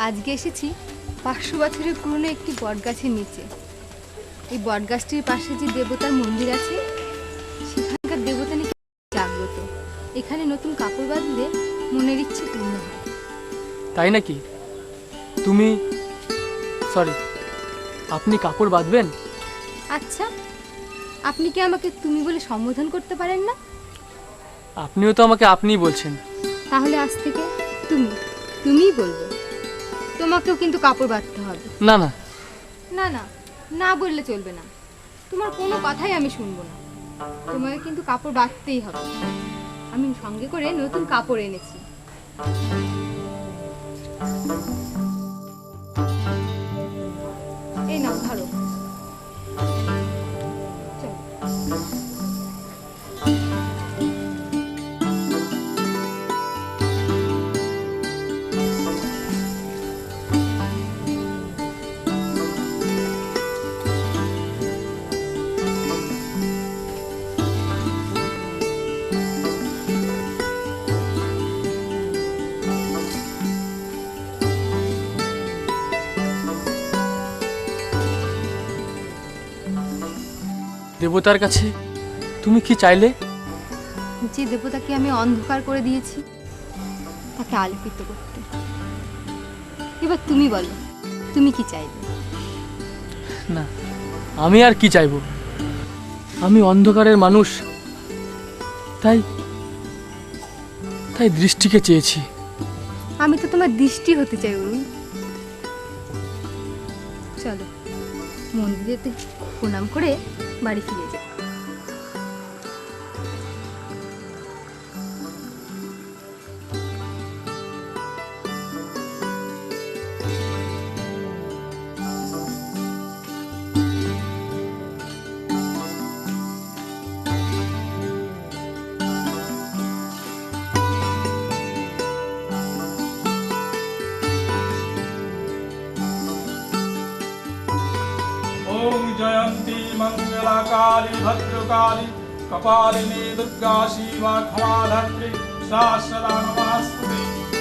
আজকে এসেছি 500 বছরের পুরনো একটি বটগাছের নিচে। এই বটগাছটির পাশে যে দেবতার মন্দির আছে, সেখানকার দেবতা নাকি জাগ্রত। এখানে নতুন কাপড় বাঁধলে মনের ইচ্ছে পূর্ণ হয়। তাই নাকি? আপনি কাপড় বাঁধবেন? আচ্ছা, আপনি কি আমাকে তুমি বলে সম্বোধন করতে পারেন না? আপনিও তো আমাকে আপনিই বলছেন। তাহলে আজ থেকে তুমিই বলবো। তোমাকেও কিন্তু কাপড় বাঁধতে হবে। না না না না, না বললে চলবে না। তোমার কোনো কথাই আমি শুনবো না। তোমাকে কিন্তু কাপড় বাঁধতেই হবে। আমি সঙ্গে করে নতুন কাপড় এনেছি। এই নাও, ধরো। দেবতার কাছে তুমি কি চাইলে? যে দেবতাকে আমি অন্ধকার করে দিয়েছি তাকে আলোকিত করতে। এবার তুমি বলো, তুমি কি চাইবে? না, আমি আর কি চাইবো? আমি অন্ধকারের মানুষ, তাই দৃষ্টিকে চেয়েছি। আমি তো তোমার দৃষ্টি হতে চাই অরুণ। চলো। মন্দিরেতে প্রণাম করে বাড়ি ফিরে যা। ओम जयंती मंगला काली भद्रकाली कपालिनी दुर्गा शिवा क्षमा धात्री शाश्वता नमस्ते।